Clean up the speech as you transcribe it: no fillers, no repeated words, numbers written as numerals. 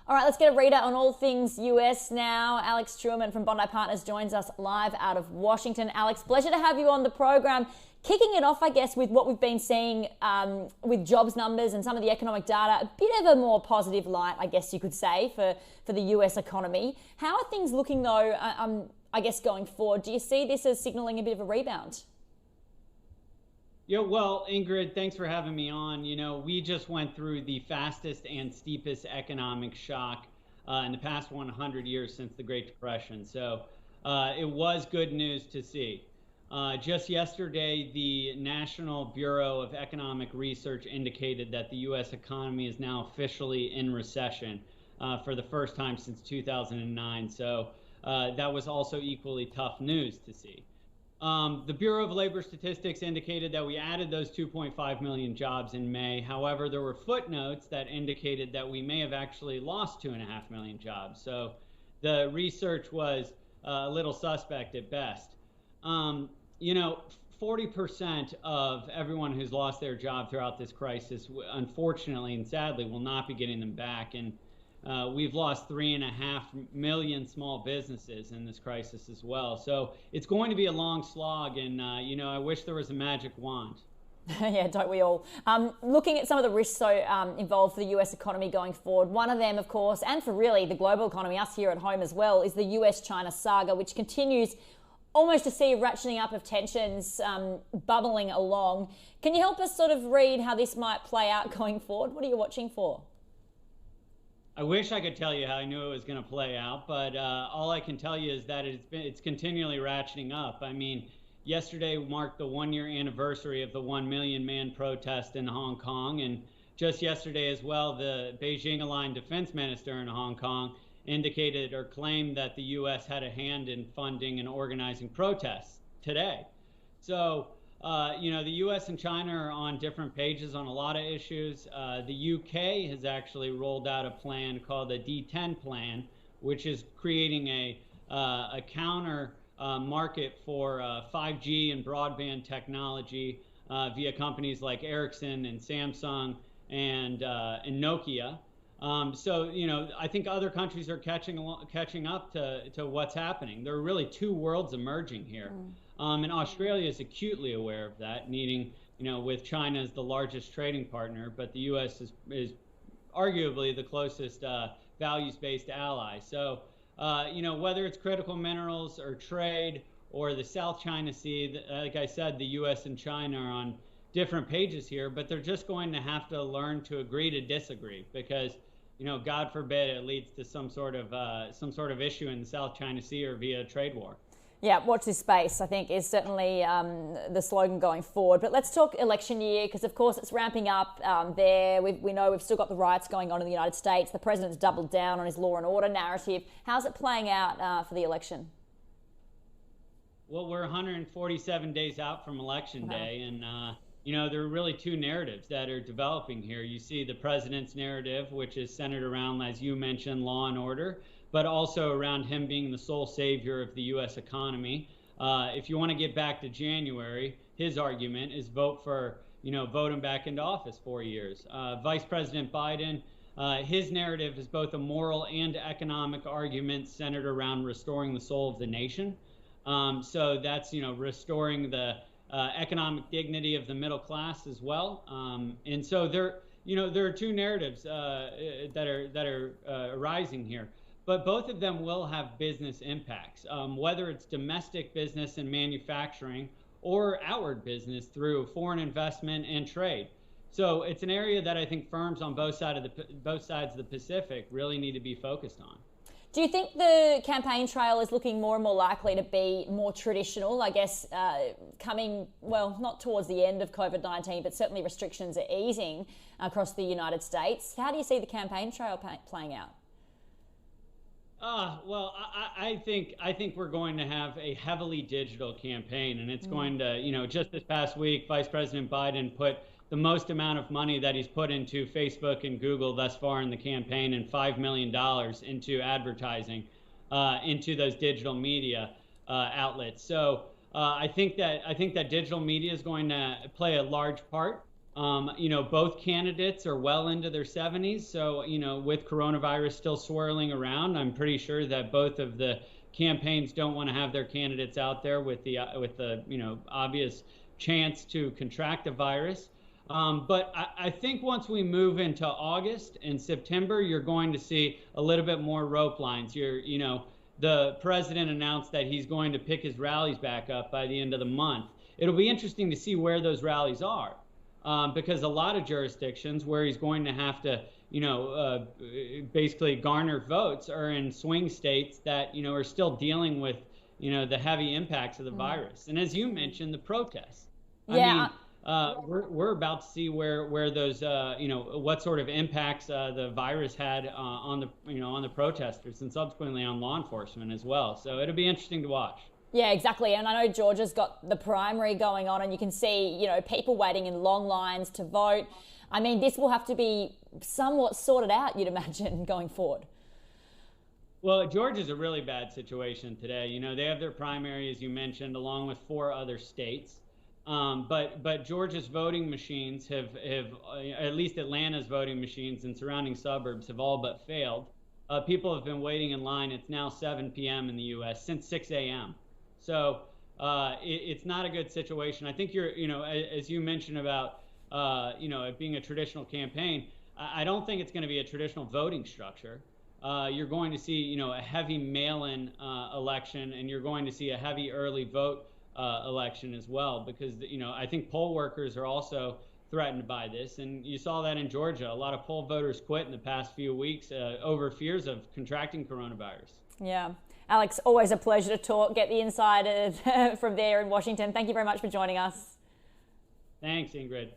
All right, let's get a reader on all things US now. Alex Tureman from Bondi Partners joins us live out of Washington. Alex, pleasure to have you on the program. Kicking it off, I guess, with what we've been seeing with jobs numbers and some of the economic data, a bit of a more positive light, I guess you could say, for the US economy. How are things looking, though, I guess, going forward? Do you see this as signalling a bit of a rebound? Yeah, well, Ingrid, thanks for having me on. You know, we just went through the fastest and steepest economic shock in the past 100 years since the Great Depression. So it was good news to see. Just yesterday, the National Bureau of Economic Research indicated that the U.S. economy is now officially in recession for the first time since 2009. So that was also equally tough news to see. The Bureau of Labor Statistics indicated that we added those 2.5 million jobs in May. However, there were footnotes that indicated that we may have actually lost 2.5 million jobs. So the research was a little suspect at best. You know, 40% of everyone who's lost their job throughout this crisis, unfortunately and sadly, will not be getting them back. And we've lost 3.5 million small businesses in this crisis as well. So it's going to be a long slog, and you know, I wish there was a magic wand. Yeah, don't we all? Looking at some of the risks involved for the US economy going forward, one of them, of course, and for really the global economy, us here at home as well, is the US-China saga, which continues almost to see a ratcheting up of tensions bubbling along. Can you help us sort of read how this might play out going forward? What are you watching for? I wish I could tell you how I knew it was going to play out, but all I can tell you is that it's continually ratcheting up. I mean, yesterday marked the 1-year anniversary of the 1 million man protest in Hong Kong, and just yesterday as well, the Beijing-aligned defense minister in Hong Kong indicated or claimed that the U.S. had a hand in funding and organizing protests today. So, you know, the U.S. and China are on different pages on a lot of issues. The U.K. has actually rolled out a plan called the D10 plan, which is creating a counter market for 5G and broadband technology via companies like Ericsson and Samsung and Nokia. So, you know, I think other countries are catching up to what's happening. There are really two worlds emerging here. And Australia is acutely aware of that, needing, you know, with China as the largest trading partner, but the U.S. is arguably the closest values-based ally. So, you know, whether it's critical minerals or trade or the South China Sea, like I said, the U.S. and China are on different pages here, but they're just going to have to learn to agree to disagree because, you know, God forbid it leads to some sort of issue in the South China Sea or via a trade war. Yeah, watch this space, I think, is certainly the slogan going forward. But let's talk election year, because, of course, it's ramping up there. We know we've still got the riots going on in the United States. The president's doubled down on his law and order narrative. How's it playing out for the election? Well, we're 147 days out from Election Day, and you know, there are really two narratives that are developing here. You see the president's narrative, which is centered around, as you mentioned, law and order, but also around him being the sole savior of the U.S. economy. If you want to get back to January, his argument is vote him back into office 4 years. Vice President Biden, his narrative is both a moral and economic argument centered around restoring the soul of the nation. So that's, you know, restoring the economic dignity of the middle class as well. And so there are two narratives that are arising here. But both of them will have business impacts, whether it's domestic business and manufacturing or outward business through foreign investment and trade. So it's an area that I think firms on both sides of the Pacific really need to be focused on. Do you think the campaign trail is looking more and more likely to be more traditional, I guess, coming, well, not towards the end of COVID-19, but certainly restrictions are easing across the United States? How do you see the campaign trail playing out? Well, I think we're going to have a heavily digital campaign, and it's going to, you know, just this past week, Vice President Biden put the most amount of money that he's put into Facebook and Google thus far in the campaign, and $5 million into advertising, into those digital media outlets. So I think that digital media is going to play a large part Both candidates are well into their 70s. So, with coronavirus still swirling around, I'm pretty sure that both of the campaigns don't want to have their candidates out there with the obvious chance to contract the virus. But I think once we move into August and September, you're going to see a little bit more rope lines. The president announced that he's going to pick his rallies back up by the end of the month. It'll be interesting to see where those rallies are. Because a lot of jurisdictions where he's going to have to, basically garner votes are in swing states that, are still dealing with, the heavy impacts of the virus. And as you mentioned, the protests. We're about to see where those, what sort of impacts the virus had on the protesters and subsequently on law enforcement as well. So it'll be interesting to watch. Yeah, exactly. And I know Georgia's got the primary going on, and you can see, people waiting in long lines to vote. I mean, this will have to be somewhat sorted out, you'd imagine, going forward. Well, Georgia's a really bad situation today. They have their primary, as you mentioned, along with 4 other states. But Georgia's voting machines have, at least Atlanta's voting machines and surrounding suburbs, have all but failed. People have been waiting in line. It's now 7 p.m. in the U.S. since 6 a.m. So it's not a good situation. I think as you mentioned about, it being a traditional campaign, I don't think it's going to be a traditional voting structure. You're going to see, a heavy mail-in election, and you're going to see a heavy early vote election as well, because, I think poll workers are also threatened by this. And you saw that in Georgia. A lot of poll voters quit in the past few weeks over fears of contracting coronavirus. Yeah. Alex, always a pleasure to talk, get the inside from there in Washington. Thank you very much for joining us. Thanks, Ingrid.